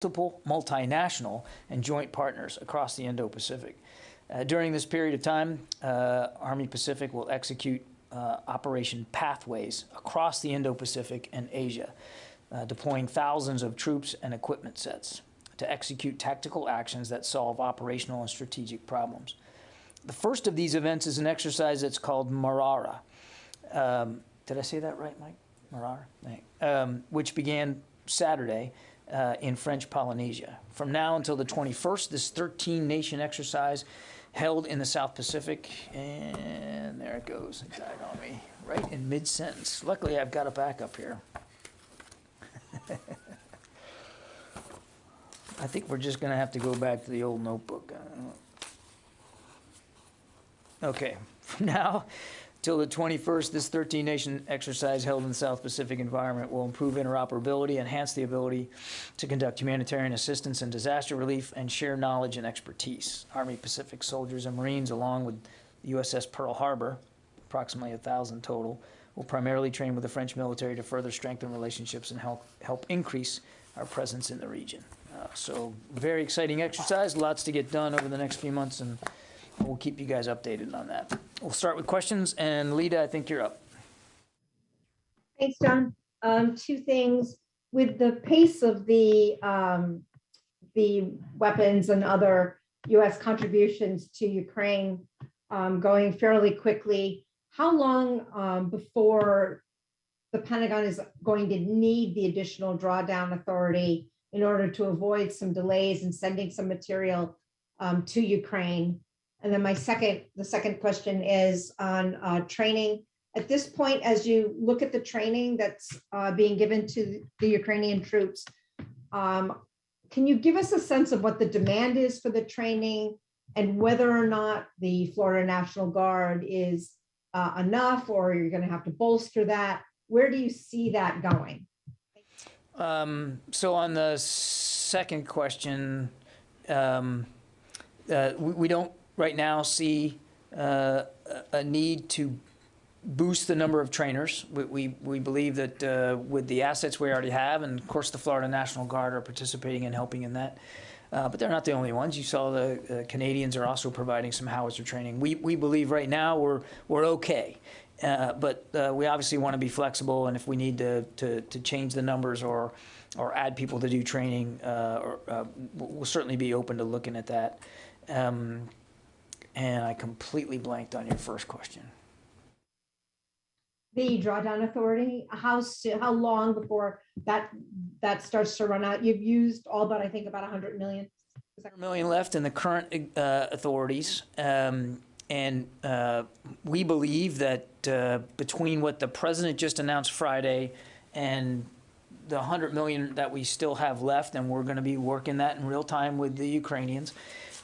multiple multinational and joint partners across the Indo-Pacific. During this period of time, Army Pacific will execute Operation Pathways across the Indo-Pacific and Asia, deploying thousands of troops and equipment sets to execute tactical actions that solve operational and strategic problems. The first of these events is an exercise that's called Marara. Did I say that right, Mike? Marara? Which began Saturday in French Polynesia. From now until the 21st, this 13-nation exercise held in the South Pacific, and there it goes. It died on me right in mid-sentence. Luckily, I've got it back up here. I think we're just going to have to go back to the old notebook. Okay, from now till the 21st, this 13-nation exercise held in the South Pacific environment will improve interoperability, enhance the ability to conduct humanitarian assistance and disaster relief, and share knowledge and expertise. Army Pacific soldiers and Marines, along with the USS Pearl Harbor, approximately 1,000 total, will primarily train with the French military to further strengthen relationships and help increase our presence in the region. So very exciting exercise, lots to get done over the next few months, and we'll keep you guys updated on that. We'll start with questions, and Lita, I think you're up. Thanks, John. Two things. With the pace of the weapons and other U.S. contributions to Ukraine going fairly quickly, how long before the Pentagon is going to need the additional drawdown authority in order to avoid some delays in sending some material to Ukraine? And then the second question is on training. At this point, as you look at the training that's being given to the Ukrainian troops, can you give us a sense of what the demand is for the training and whether or not the Florida National Guard is enough, or you're going to have to bolster that? Where do you see that going? So on the second question, we don't right now see a need to boost the number of trainers. We believe that with the assets we already have, and of course the Florida National Guard are participating and helping in that, but they're not the only ones. You saw the Canadians are also providing some howitzer training. We believe right now we're okay. But we obviously want to be flexible, and if we need to change the numbers or add people to do training, we'll certainly be open to looking at that. And I completely blanked on your first question. The drawdown authority, how long before that starts to run out? You've used all but I think about 100 million. $100 million left in the current authorities. And we believe that between what the president just announced Friday and the 100 million that we still have left, and we're going to be working that in real time with the Ukrainians,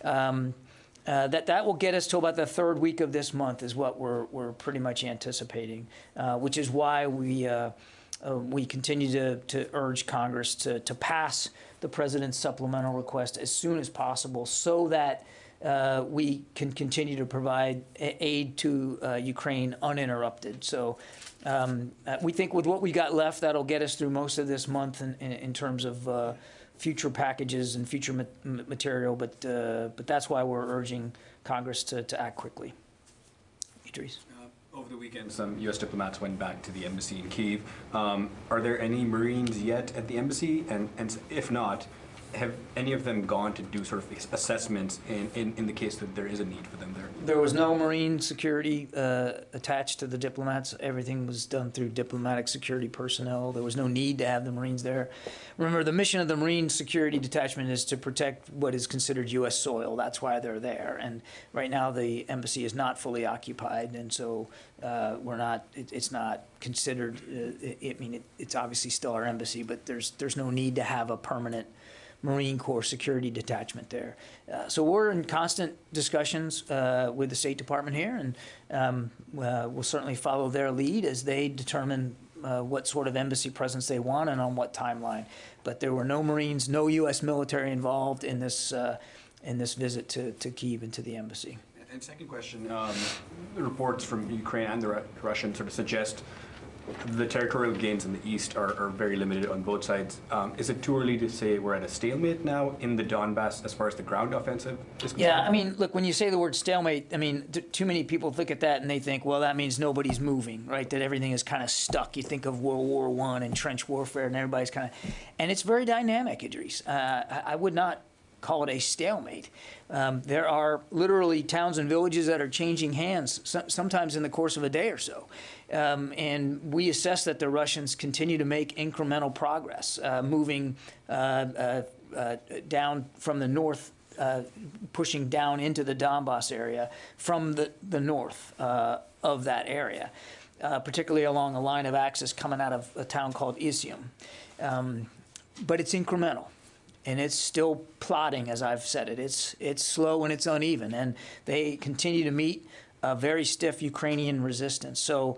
that will get us to about the third week of this month is what we're pretty much anticipating, which is why we continue to urge Congress to pass the president's supplemental request as soon as possible so that we can continue to provide aid to Ukraine uninterrupted. So we think with what we got left, that'll get us through most of this month in terms of future packages and future material. But that's why we're urging Congress to act quickly. Idris. Over the weekend, some U.S. diplomats went back to the embassy in Kyiv. Are there any Marines yet at the embassy? And if not, have any of them gone to do sort of assessments in the case that there is a need for them there? There was no Marine security attached to the diplomats. Everything was done through diplomatic security personnel. There was no need to have the Marines there. Remember, the mission of the Marine Security Detachment is to protect what is considered U.S. soil. That's why they're there. And right now, the embassy is not fully occupied, and so it's not considered. It's obviously still our embassy, but there's no need to have a permanent Marine Corps security detachment there. So we're in constant discussions with the State Department here, and we'll certainly follow their lead as they determine what sort of embassy presence they want and on what timeline. But there were no Marines, no U.S. military involved in this visit to Kyiv and to the embassy. And second question, the reports from Ukraine and the Russians sort of suggest the territorial gains in the east are very limited on both sides. Is it too early to say we're at a stalemate now in the Donbas as far as the ground offensive is concerned? Yeah, I mean, look, when you say the word stalemate, I mean, too many people look at that and they think, well, that means nobody's moving, right? That everything is kind of stuck. You think of World War I and trench warfare, and everybody's kind of, and it's very dynamic, Idris. I would not call it a stalemate. There are literally towns and villages that are changing hands, sometimes in the course of a day or so. And we assess that the Russians continue to make incremental progress, moving down from the north, pushing down into the Donbas area from the north of that area, particularly along a line of access coming out of a town called Izium. But it's incremental. And it's still plodding, as I've said it. It's slow and it's uneven, and they continue to meet a very stiff Ukrainian resistance. So,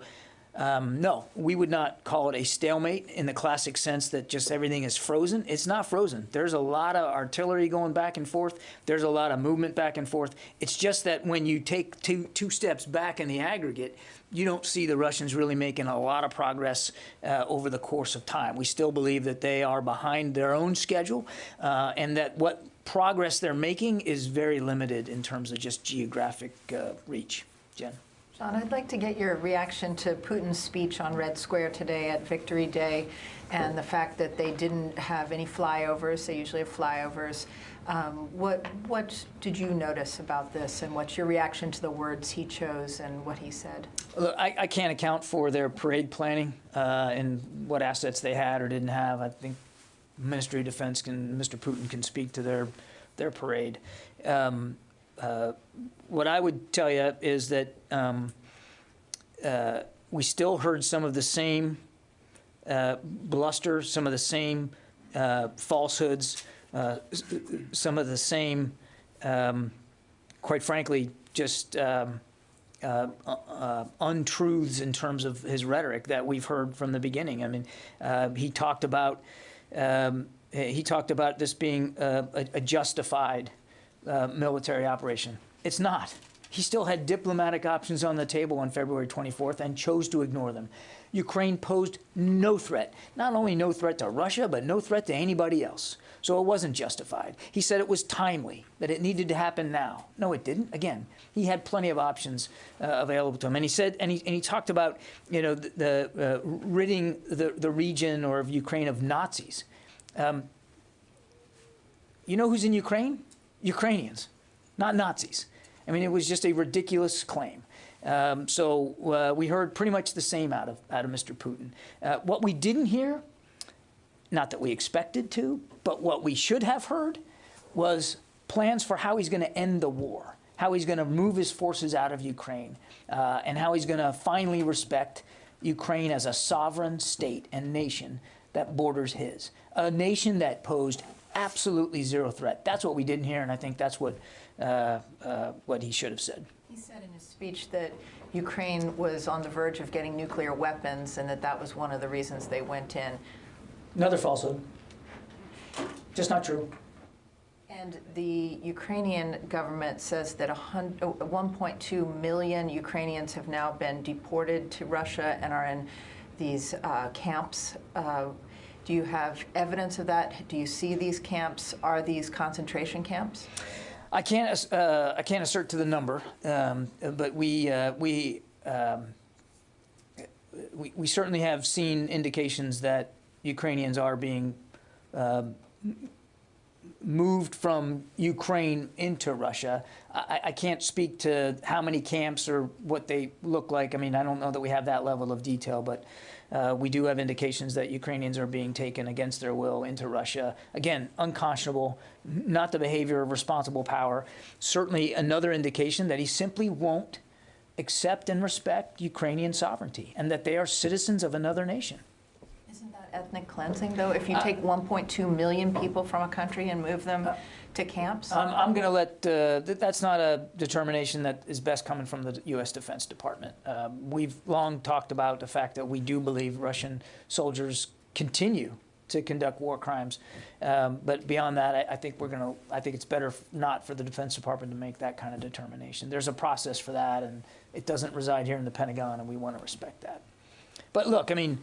no, we would not call it a stalemate in the classic sense that just everything is frozen. It's not frozen. There's a lot of artillery going back and forth. There's a lot of movement back and forth. It's just that when you take two steps back in the aggregate, you don't see the Russians really making a lot of progress over the course of time. We still believe that they are behind their own schedule, and that what progress they're making is very limited in terms of just geographic reach. Jen? John, I'd like to get your reaction to Putin's speech on Red Square today at Victory Day, and the fact that they didn't have any flyovers. They usually have flyovers. What did you notice about this, and what's your reaction to the words he chose and what he said? Look, I can't account for their parade planning and what assets they had or didn't have. I think Ministry of Defense Mr. Putin can speak to their parade. What I would tell you is that we still heard some of the same bluster, some of the same falsehoods, some of the same, quite frankly, just untruths in terms of his rhetoric that we've heard from the beginning. I mean, he talked about this being a justified military operation. It's not. He still had diplomatic options on the table on February 24th and chose to ignore them. Ukraine posed no threat, not only no threat to Russia, but no threat to anybody else. So it wasn't justified. He said it was timely, that it needed to happen now. No, it didn't. Again, he had plenty of options available to him. And he said, and he talked about, you know, the ridding the region or of Ukraine of Nazis. You know who's in Ukraine? Ukrainians, not Nazis. I mean, it was just a ridiculous claim. So we heard pretty much the same out of Mr. Putin. What we didn't hear, not that we expected to, but what we should have heard was plans for how he's going to end the war, how he's going to move his forces out of Ukraine, and how he's going to finally respect Ukraine as a sovereign state and nation that borders his, a nation that posed absolutely zero threat. That's what we didn't hear, and I think that's what he should have said. He said in his speech that Ukraine was on the verge of getting nuclear weapons, and that was one of the reasons they went in. Another falsehood. Just not true. And the Ukrainian government says that 1.2 million Ukrainians have now been deported to Russia and are in these camps. Do you have evidence of that? Do you see these camps? Are these concentration camps? I can't assert to the number, but we certainly have seen indications that Ukrainians are being moved from Ukraine into Russia. I can't speak to how many camps or what they look like. I mean, I don't know that we have that level of detail, but we do have indications that Ukrainians are being taken against their will into Russia. Again, unconscionable, not the behavior of responsible power. Certainly another indication that he simply won't accept and respect Ukrainian sovereignty and that they are citizens of another nation. Isn't that ethnic cleansing, though, if you take 1.2 million people from a country and move them to camps? I'm going to let, that's not a determination that is best coming from the U.S. Defense Department. We've long talked about the fact that we do believe Russian soldiers continue to conduct war crimes. But beyond that, I think it's better not for the Defense Department to make that kind of determination. There's a process for that, and it doesn't reside here in the Pentagon, and we want to respect that. But look, I mean,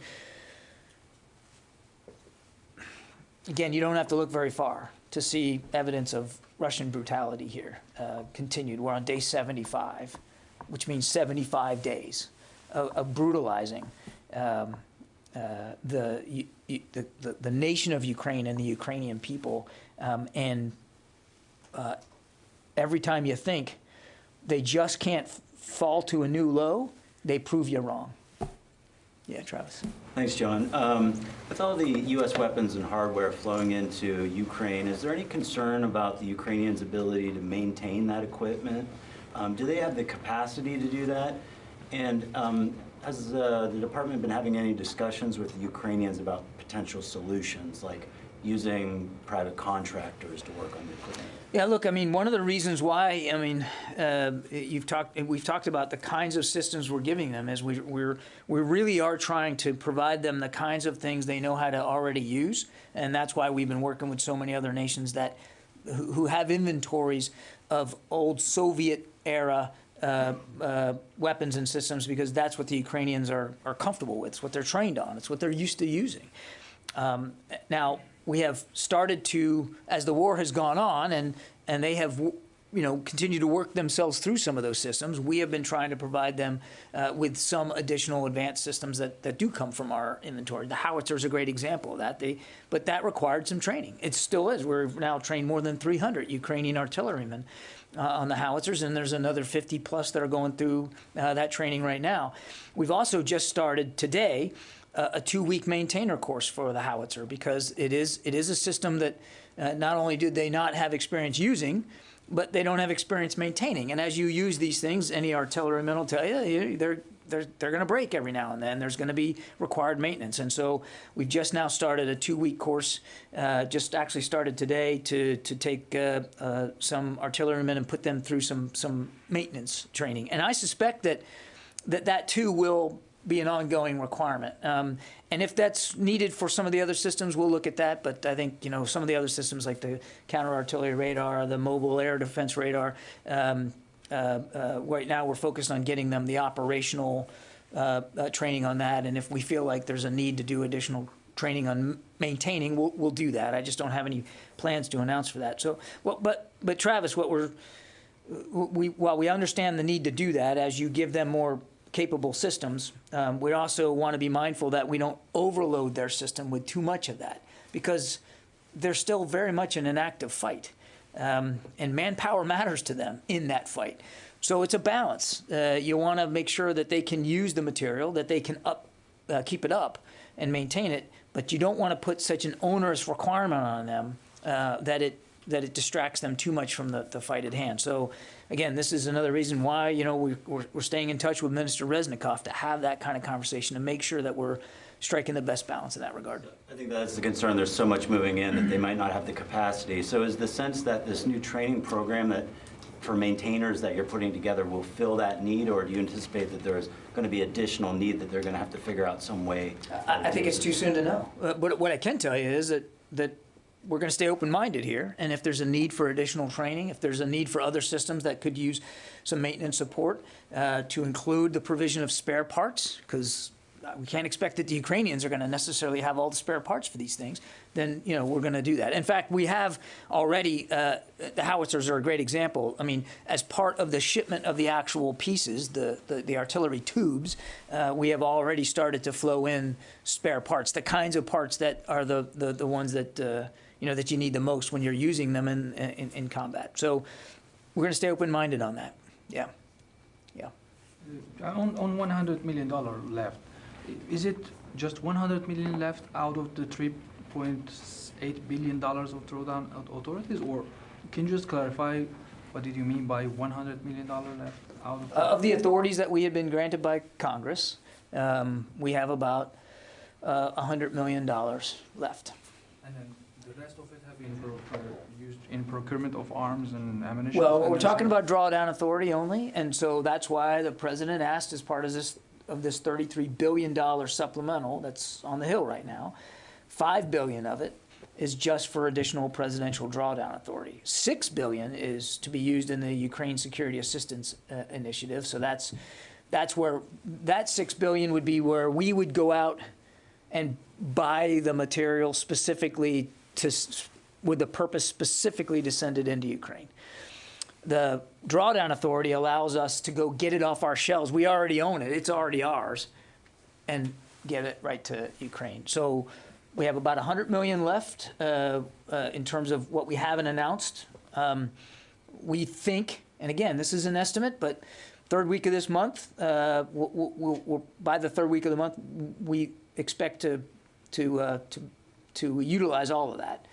again, you don't have to look very far to see evidence of Russian brutality here continued. We're on day 75, which means 75 days of brutalizing the nation of Ukraine and the Ukrainian people. And every time you think they just can't fall to a new low, they prove you wrong. Yeah, Travis. Thanks, John. With all the U.S. weapons and hardware flowing into Ukraine, is there any concern about the Ukrainians' ability to maintain that equipment? Do they have the capacity to do that? And has the department been having any discussions with the Ukrainians about potential solutions, like using private contractors to work on the equipment? Yeah, look, I mean, one of the reasons why, I mean, we've talked about the kinds of systems we're giving them is we really are trying to provide them the kinds of things they know how to already use, and that's why we've been working with so many other nations that who have inventories of old Soviet era weapons and systems, because that's what the Ukrainians are comfortable with. It's what they're trained on. It's what they're used to using. Now, we have started to, as the war has gone on, and they have, continued to work themselves through some of those systems, we have been trying to provide them with some additional advanced systems that do come from our inventory. The howitzer is a great example of that. But that required some training. It still is. We've now trained more than 300 Ukrainian artillerymen on the howitzers, and there's another 50 plus that are going through that training right now. We've also just started today a 2-week maintainer course for the howitzer, because it is a system that not only do they not have experience using, but they don't have experience maintaining. And as you use these things, any artilleryman will tell you, they're going to break every now and then. There's going to be required maintenance. And so we've just now started a 2-week course, just actually started today, to take some artillerymen and put them through some maintenance training. And I suspect that too will be an ongoing requirement. And if that's needed for some of the other systems, we'll look at that. But I think, some of the other systems like the counter-artillery radar, the mobile air defense radar, right now we're focused on getting them the operational training on that. And if we feel like there's a need to do additional training on maintaining, we'll do that. I just don't have any plans to announce for that. So, but Travis, while we understand the need to do that, as you give them more capable systems, we also want to be mindful that we don't overload their system with too much of that, because they're still very much in an active fight, and manpower matters to them in that fight. So it's a balance. You want to make sure that they can use the material, that they can keep it up and maintain it, but you don't want to put such an onerous requirement on them that it distracts them too much from the fight at hand. So again, this is another reason why, we're staying in touch with Minister Reznikov to have that kind of conversation, to make sure that we're striking the best balance in that regard. I think that's the concern. There's so much moving in that they might not have the capacity. So is the sense that this new training program that for maintainers that you're putting together will fill that need, or do you anticipate that there's going to be additional need that they're going to have to figure out some way? I think it's too soon to know. But what I can tell you is that we're going to stay open-minded here, and if there's a need for additional training, if there's a need for other systems that could use some maintenance support, to include the provision of spare parts, because we can't expect that the Ukrainians are going to necessarily have all the spare parts for these things, then we're going to do that. In fact, we have already, the howitzers are a great example. I mean, as part of the shipment of the actual pieces, the artillery tubes, we have already started to flow in spare parts, the kinds of parts that are the ones that that you need the most when you're using them in combat. So we're going to stay open-minded on that. Yeah. On $100 million left, is it just $100 million left out of the $3.8 billion of drawdown authorities, or can you just clarify what did you mean by $100 million left out of the authorities that we had been granted by Congress? We have about $100 million left. And then the rest of it have been used in procurement of arms and ammunition? Well, we're talking about drawdown authority only, and so that's why the president asked, as part of this $33 billion supplemental that's on the Hill right now, $5 billion of it is just for additional presidential drawdown authority. $6 billion is to be used in the Ukraine Security Assistance Initiative, so that's that's where that $6 billion would be where we would go out and buy the material specifically with the purpose specifically to send it into Ukraine. The Drawdown Authority allows us to go get it off our shelves. We already own it. It's already ours, and get it right to Ukraine. So we have about 100 million left in terms of what we haven't announced. We think, and again, this is an estimate, but third week of this month, by the third week of the month, we expect to utilize all of that.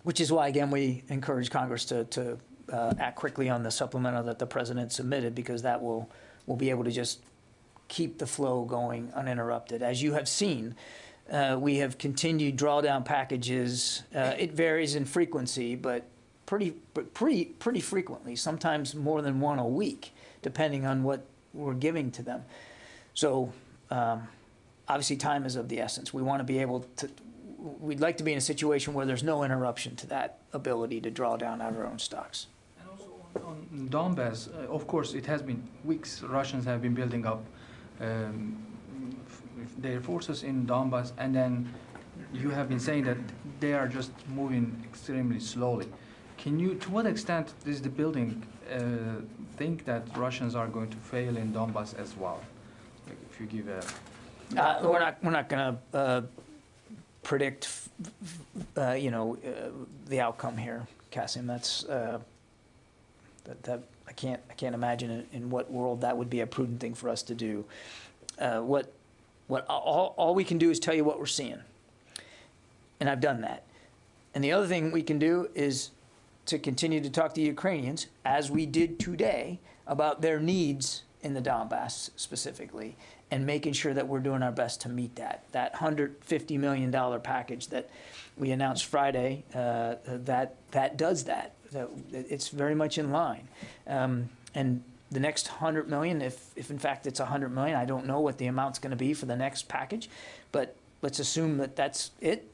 Which is why, again, we encourage Congress to act quickly on the supplemental that the president submitted, because that will be able to just keep the flow going uninterrupted. As you have seen, we have continued drawdown packages. It varies in frequency, but pretty frequently, sometimes more than one a week, depending on what we're giving to them. So obviously time is of the essence. We want to be able to, we'd like to be in a situation where there's no interruption to that ability to draw down out of our own stocks. And also on Donbas, of course, it has been weeks. Russians have been building up their forces in Donbas, and then you have been saying that they are just moving extremely slowly. Can you, to what extent does the building think that Russians are going to fail in Donbas as well? Like if you give a... We're not going to predict, the outcome here, Kasim. That's that I can't imagine in what world that would be a prudent thing for us to do. All we can do is tell you what we're seeing, and I've done that. And the other thing we can do is to continue to talk to Ukrainians, as we did today, about their needs in the Donbas specifically, and making sure that we're doing our best to meet that. That $150 million package that we announced Friday, that does that. It's very much in line. And the next 100 million, if in fact it's 100 million, I don't know what the amount's going to be for the next package, but let's assume that that's it.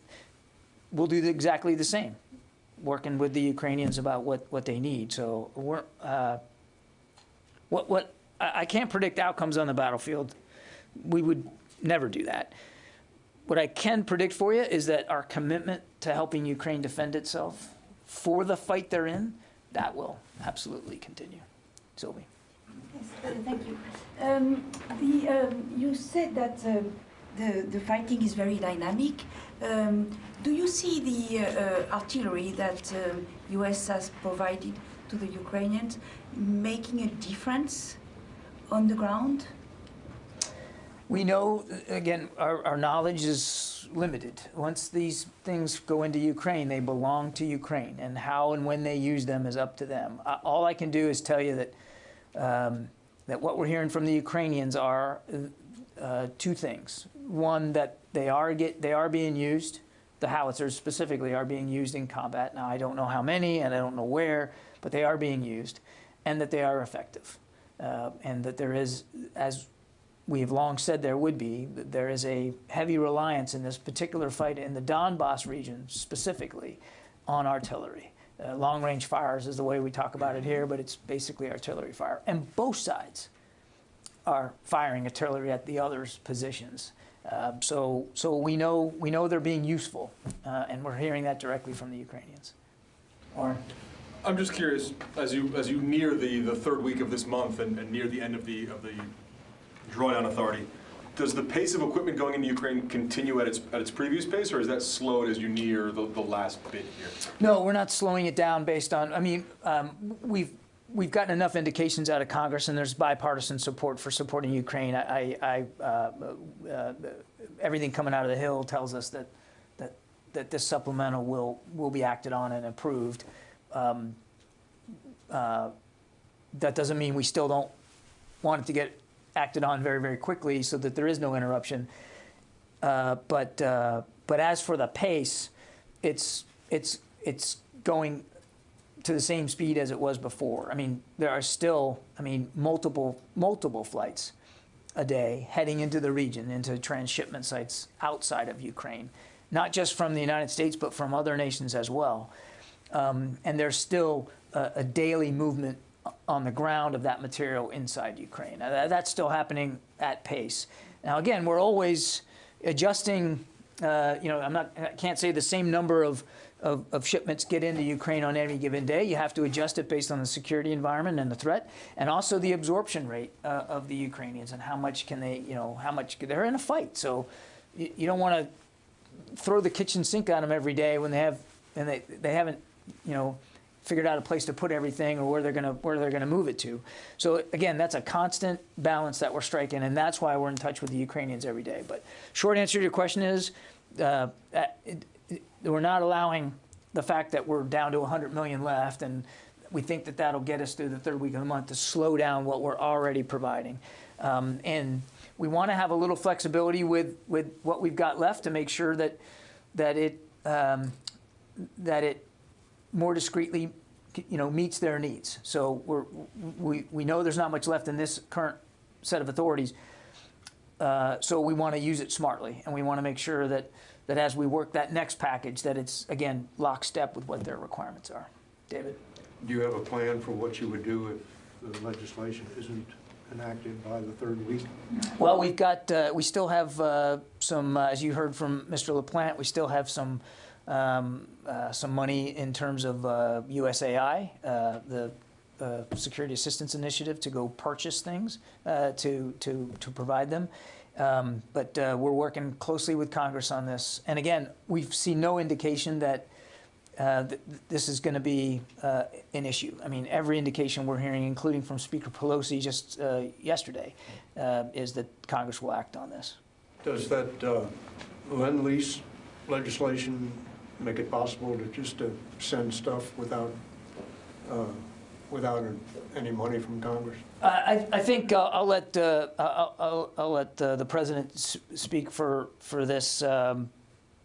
We'll do exactly the same, working with the Ukrainians about what they need. So we're I can't predict outcomes on the battlefield. We would never do that. What I can predict for you is that our commitment to helping Ukraine defend itself for the fight they're in, that will absolutely continue. Sylvie. Yes, thank you. You said that the fighting is very dynamic. Do you see the artillery that U.S. has provided to the Ukrainians making a difference on the ground? We know, again, our knowledge is limited. Once these things go into Ukraine, they belong to Ukraine, and how and when they use them is up to them. All I can do is tell you that that what we're hearing from the Ukrainians are two things. One, that they are being used. The howitzers specifically are being used in combat. Now, I don't know how many, and I don't know where, but they are being used, and that they are effective, and that there is, as we have long said there would be, there is a heavy reliance in this particular fight in the Donbas region specifically on artillery. Long-range fires is the way we talk about it here, but it's basically artillery fire. And both sides are firing artillery at the other's positions. So we know they're being useful, and we're hearing that directly from the Ukrainians. Or I'm just curious, as you near the third week of this month and near the end of the Drawdown Authority, does the pace of equipment going into Ukraine continue at its previous pace, or is that slowed as you near the last bit here? No, we're not slowing it down based on, I mean, we've gotten enough indications out of Congress, and there's bipartisan support for supporting Ukraine. Everything coming out of the Hill tells us that this supplemental will be acted on and approved. That doesn't mean we still don't want it to get acted on very, very quickly so that there is no interruption. But as for the pace, it's going to the same speed as it was before. I mean, there are still, multiple flights a day heading into the region, into transshipment sites outside of Ukraine, not just from the United States, but from other nations as well. And there's still a daily movement on the ground of that material inside Ukraine. Now, that's still happening at pace. Now, again, we're always adjusting. I can't say the same number of shipments get into Ukraine on any given day. You have to adjust it based on the security environment and the threat, and also the absorption rate of the Ukrainians and how much can they, how much they're in a fight. So you don't want to throw the kitchen sink at them every day when they haven't, figured out a place to put everything or where they're gonna move it to. So again, that's a constant balance that we're striking, and that's why we're in touch with the Ukrainians every day. But short answer to your question is, we're not allowing the fact that we're down to 100 million left, and we think that that'll get us through the third week of the month to slow down what we're already providing. And we want to have a little flexibility with what we've got left to make sure that it more discreetly, meets their needs. So we know there's not much left in this current set of authorities. So we want to use it smartly, and we want to make sure that as we work that next package, that it's, again, lockstep with what their requirements are. David? Do you have a plan for what you would do if the legislation isn't enacted by the third week? Well, we've got, we still have some, as you heard from Mr. LaPlante, we still have some money in terms of USAI, the Security Assistance Initiative, to go purchase things to provide them. But we're working closely with Congress on this. And again, we've seen no indication that this is going to be an issue. I mean, every indication we're hearing, including from Speaker Pelosi just yesterday, is that Congress will act on this. Does that Lend-Lease legislation make it possible to send stuff without any money from Congress? I think I'll let the president speak for this, and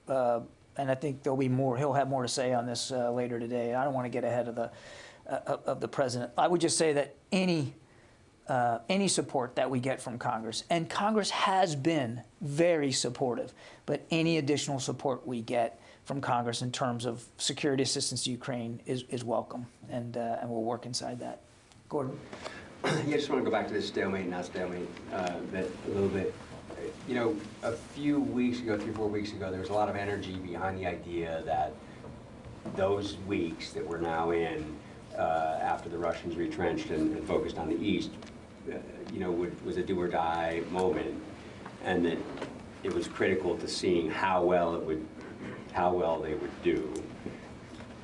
I think there'll be more. He'll have more to say on this later today. I don't want to get ahead of the president. I would just say that any support that we get from Congress, and Congress has been very supportive, but any additional support we get from Congress in terms of security assistance to Ukraine is welcome, and we'll work inside that. Gordon? Yeah, I just want to go back to this stalemate, not stalemate, a little bit. A few weeks ago, 3 or 4 weeks ago, there was a lot of energy behind the idea that those weeks that we're now in, after the Russians retrenched and focused on the east, was a do or die moment, and that it was critical to seeing how well they would do.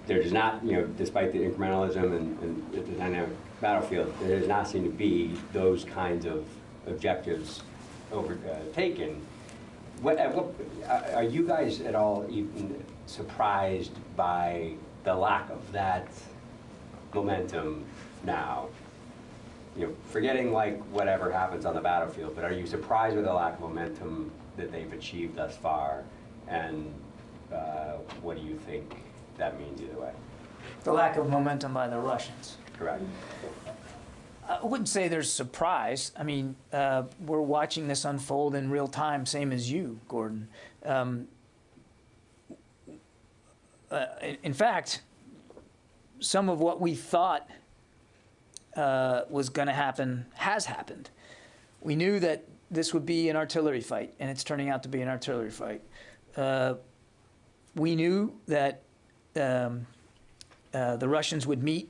There does not, despite the incrementalism and the dynamic battlefield, there does not seem to be those kinds of objectives overtaken. Are you guys at all even surprised by the lack of that momentum now? Forgetting like whatever happens on the battlefield, but are you surprised with the lack of momentum that they've achieved thus far? And what do you think that means either way? The lack of momentum by the Russians. Correct. I wouldn't say there's surprise. I mean, we're watching this unfold in real time, same as you, Gordon. In fact, some of what we thought was going to happen has happened. We knew that this would be an artillery fight, and it's turning out to be an artillery fight. We knew that the Russians would meet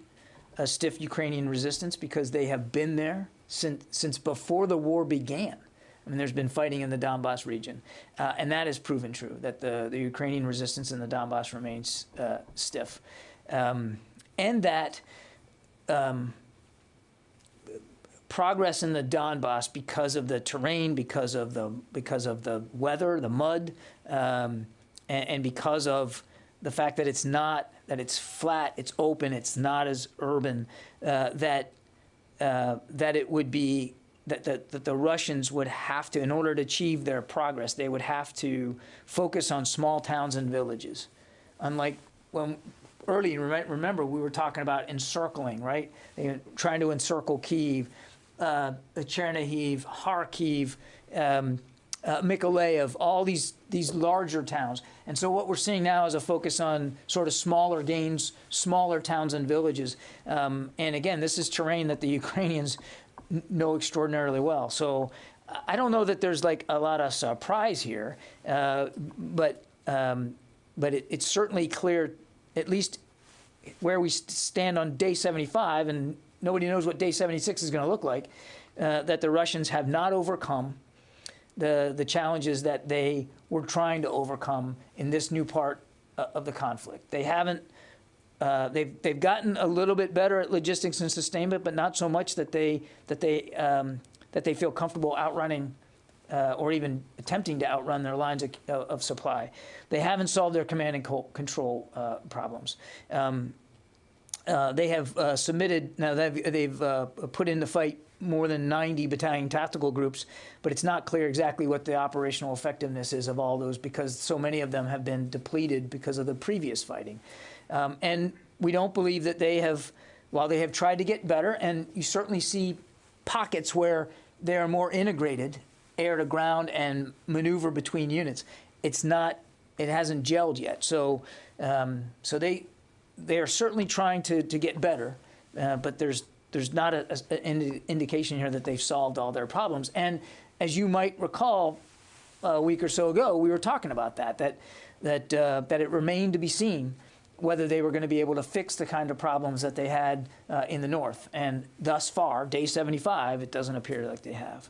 a stiff Ukrainian resistance because they have been there since before the war began. I mean, there's been fighting in the Donbas region, and that has proven true, that the Ukrainian resistance in the Donbas remains stiff. And that progress in the Donbas, because of the terrain, because of the weather, the mud, and because of the fact that it's flat, it's open, it's not as urban, that it would be that the Russians would have to, in order to achieve their progress, they would have to focus on small towns and villages. Unlike when early, remember, we were talking about encircling, right? They were trying to encircle Kyiv, Chernihiv, Kharkiv, Mykolaiv, all these larger towns. And so what we're seeing now is a focus on sort of smaller gains, smaller towns and villages. And again, this is terrain that the Ukrainians know extraordinarily well. So I don't know that there's like a lot of surprise here, but it's certainly clear, at least where we stand on day 75, and nobody knows what day 76 is going to look like, that the Russians have not overcome the challenges that they were trying to overcome in this new part of the conflict. They haven't. They've gotten a little bit better at logistics and sustainment, but not so much that they feel comfortable outrunning or even attempting to outrun their lines of supply. They haven't solved their command and control problems. They have submitted, now they've put in the fight more than 90 battalion tactical groups, but it's not clear exactly what the operational effectiveness is of all those, because so many of them have been depleted because of the previous fighting. And we don't believe that they have, while they have tried to get better, and you certainly see pockets where they are more integrated, air to ground and maneuver between units, it hasn't gelled yet. So they are certainly trying to get better, but there's not an indication here that they've solved all their problems. And as you might recall, a week or so ago, we were talking about that it remained to be seen whether they were going to be able to fix the kind of problems that they had in the north. And thus far, day 75, it doesn't appear like they have.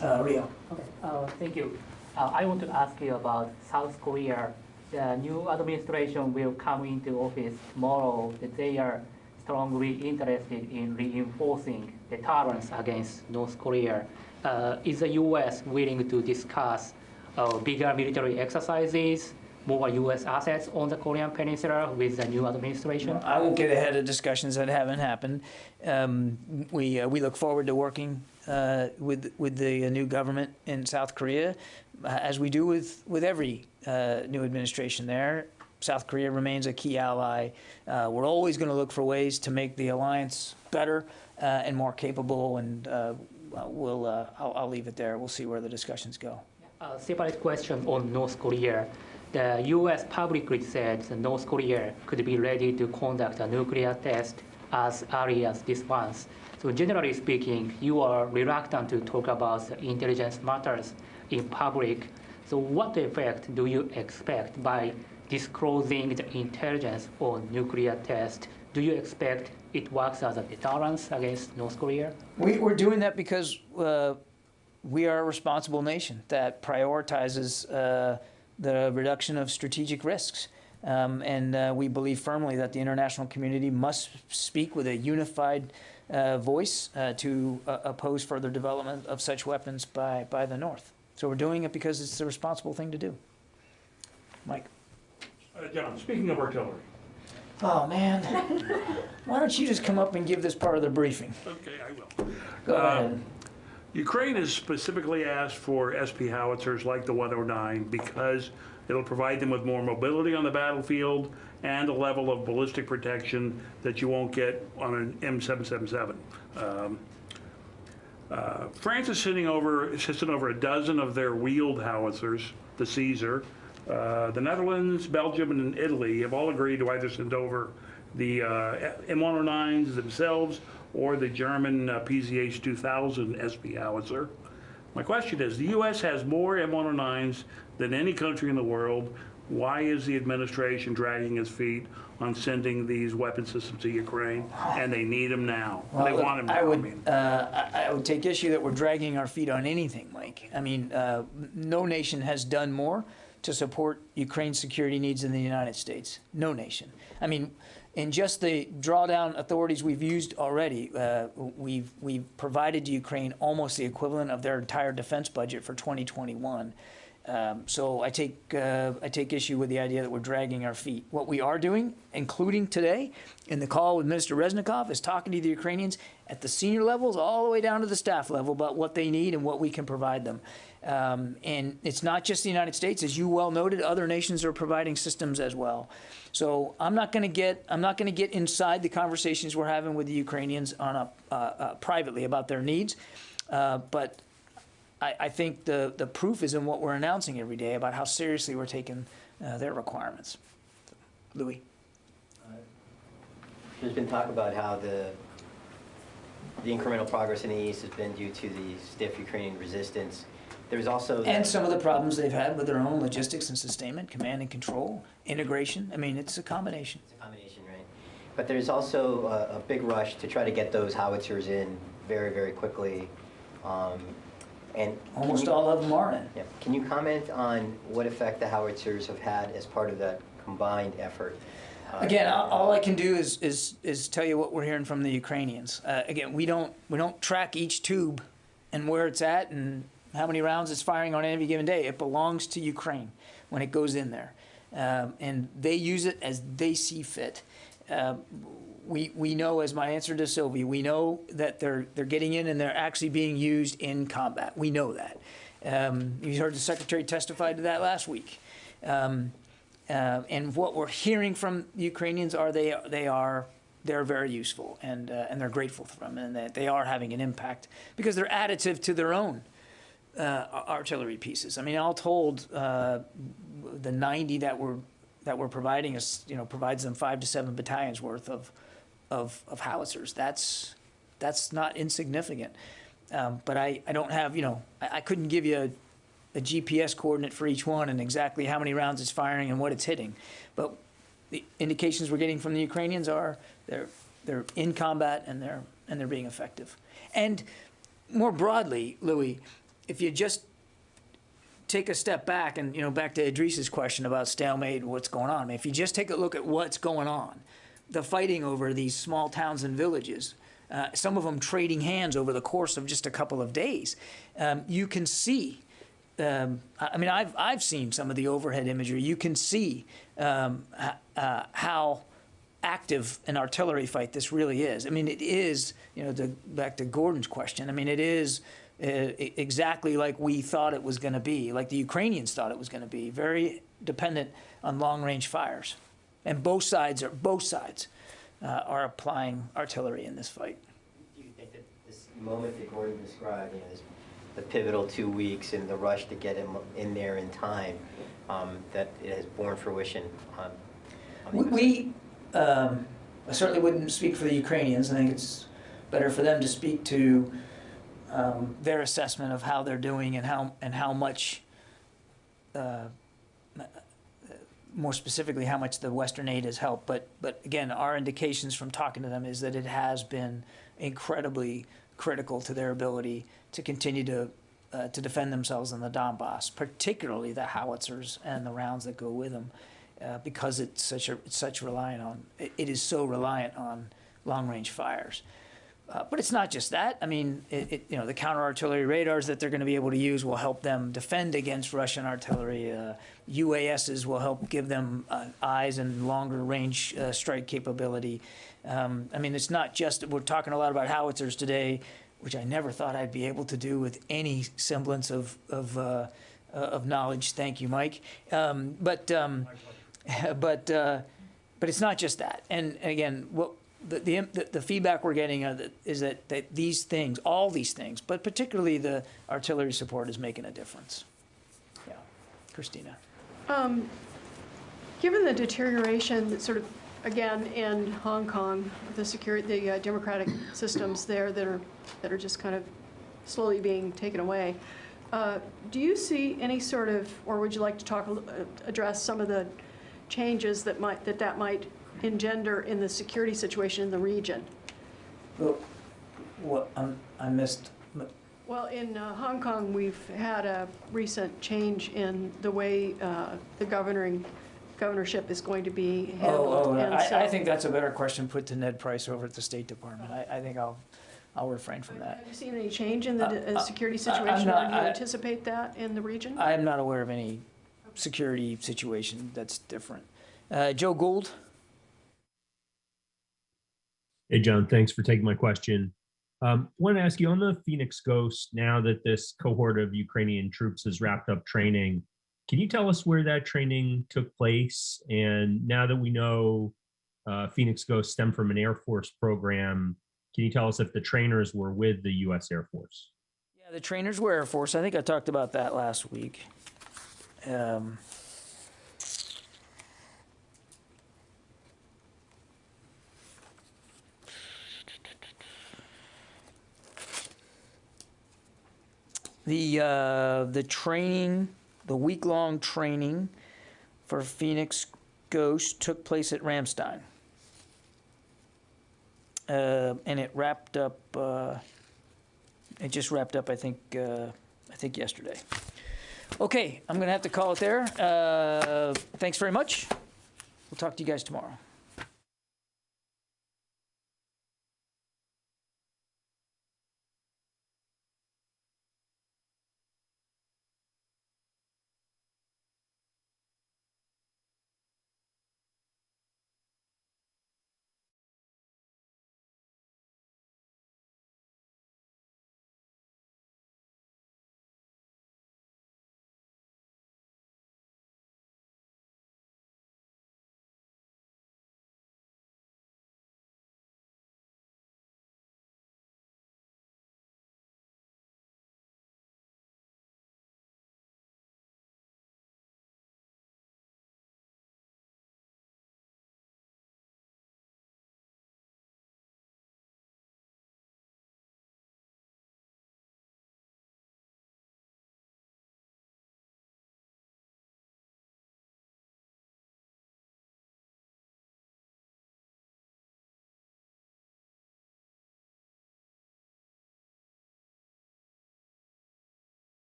Rio. Okay, thank you. I want to ask you about South Korea. The new administration will come into office tomorrow. That they are strongly interested in reinforcing the tolerance against North Korea. Is the U.S. willing to discuss bigger military exercises, more U.S. assets on the Korean Peninsula with the new administration? I won't get ahead of discussions that haven't happened. We look forward to working with the new government in South Korea, as we do with every new administration there. South Korea remains a key ally. We're always going to look for ways to make the alliance better and more capable, and I'll leave it there. We'll see where the discussions go. A separate question on North Korea. The U.S. publicly said that North Korea could be ready to conduct a nuclear test as early as this month. So generally speaking, you are reluctant to talk about the intelligence matters in public. So what effect do you expect by disclosing the intelligence on nuclear test? Do you expect it works as a deterrence against North Korea? We're doing that because we are a responsible nation that prioritizes the reduction of strategic risks. And we believe firmly that the international community must speak with a unified voice to oppose further development of such weapons by the North. So we're doing it because it's the responsible thing to do. Mike. John, speaking of artillery. Oh, man. Why don't you just come up and give this part of the briefing? Okay, I will. Go ahead. Ukraine has specifically asked for SP howitzers like the 109 because it'll provide them with more mobility on the battlefield and a level of ballistic protection that you won't get on an M777. France is sending over a dozen of their wheeled howitzers, the Caesar. The Netherlands, Belgium, and Italy have all agreed to either send over the M109s themselves or the German PZH 2000 SP howitzer. My question is, the U.S. has more M109s than any country in the world. Why is the administration dragging its feet on sending these weapon systems to Ukraine? And they need them now. Well, they want them now. I would take issue that we're dragging our feet on anything, Mike. I mean, no nation has done more to support Ukraine's security needs in the United States. No nation. I mean, in just the drawdown authorities we've used already, we've provided to Ukraine almost the equivalent of their entire defense budget for 2021. So I take issue with the idea that we're dragging our feet. What we are doing, including today in the call with Minister Reznikov, is talking to the Ukrainians at the senior levels all the way down to the staff level about what they need and what we can provide them. And it's not just the United States, as you well noted. Other nations are providing systems as well. So I'm not going to get inside the conversations we're having with the Ukrainians on privately about their needs, but I think the proof is in what we're announcing every day about how seriously we're taking their requirements. Louis? There's been talk about how the incremental progress in the East has been due to the stiff Ukrainian resistance. There's also... And some of the problems they've had with their own logistics and sustainment, command and control, integration. I mean, it's a combination. It's a combination, right? But there's also a big rush to try to get those howitzers in very, very quickly. And almost all of them are in. Yeah. Can you comment on what effect the howitzers have had as part of that combined effort? Again, all I can do is tell you what we're hearing from the Ukrainians. Again, we don't track each tube and where it's at and how many rounds it's firing on any given day. It belongs to Ukraine when it goes in there, and they use it as they see fit. We know, as my answer to Sylvie, we know that they're getting in and they're actually being used in combat. We know that. You heard the Secretary testify to that last week. And what we're hearing from the Ukrainians are they're very useful and they're grateful for them, and that they are having an impact because they're additive to their own artillery pieces. I mean, all told, the 90 that we're providing us, provides them 5 to 7 battalions worth of howitzers. That's not insignificant. But I don't have, I couldn't give you a GPS coordinate for each one and exactly how many rounds it's firing and what it's hitting. But the indications we're getting from the Ukrainians are they're in combat and they're being effective. And more broadly, Louis, if you just take a step back and, back to Idris's question about stalemate and what's going on. I mean, if you just take a look at what's going on, the fighting over these small towns and villages, some of them trading hands over the course of just a couple of days, you can see. I mean, I've seen some of the overhead imagery. You can see how active an artillery fight this really is. I mean, it is, back to Gordon's question, I mean, it is exactly like we thought it was going to be, like the Ukrainians thought it was going to be, very dependent on long-range fires. And both sides are applying artillery in this fight. Do you think that this moment that Gordon described, the pivotal 2 weeks and the rush to get him in there in time, that it has borne fruition on I certainly wouldn't speak for the Ukrainians. I think it's better for them to speak to their assessment of how they're doing and how much, more specifically, how much the Western aid has helped. But again, our indications from talking to them is that it has been incredibly critical to their ability to continue to defend themselves in the Donbas, particularly the howitzers and the rounds that go with them, because it is so reliant on long-range fires. But it's not just that. I mean, the counter-artillery radars that they're going to be able to use will help them defend against Russian artillery. UASs will help give them eyes and longer-range strike capability. I mean, it's not just, we're talking a lot about howitzers today, which I never thought I'd be able to do with any semblance of knowledge. Thank you, Mike. But it's not just that. And again, what the feedback we're getting is that these things, all these things, but particularly the artillery support, is making a difference. Yeah, Christina. Given the deterioration that sort of, again, in Hong Kong, the democratic systems there that are just kind of slowly being taken away, do you see any sort of, or would you like to address some of the changes that might engender in the security situation in the region? Well, what I missed. Well, in Hong Kong, we've had a recent change in the way the governorship is going to be handled. I think that's a better question put to Ned Price over at the State Department. I think I'll refrain from that. Have you seen any change in the security situation, or do you anticipate that in the region? I am not aware of any security situation that's different. Joe Gould. Hey, John, thanks for taking my question. I want to ask you on the Phoenix Ghost, now that this cohort of Ukrainian troops has wrapped up training, can you tell us where that training took place? And now that we know Phoenix Ghost stemmed from an Air Force program, can you tell us if the trainers were with the U.S. Air Force? Yeah, The trainers were Air Force. I think I talked about that last week. The training, the week-long training for Phoenix Ghost took place at Ramstein. And it wrapped up, it just wrapped up, I think yesterday. Okay, I'm gonna have to call it there. Thanks very much. We'll talk to you guys tomorrow.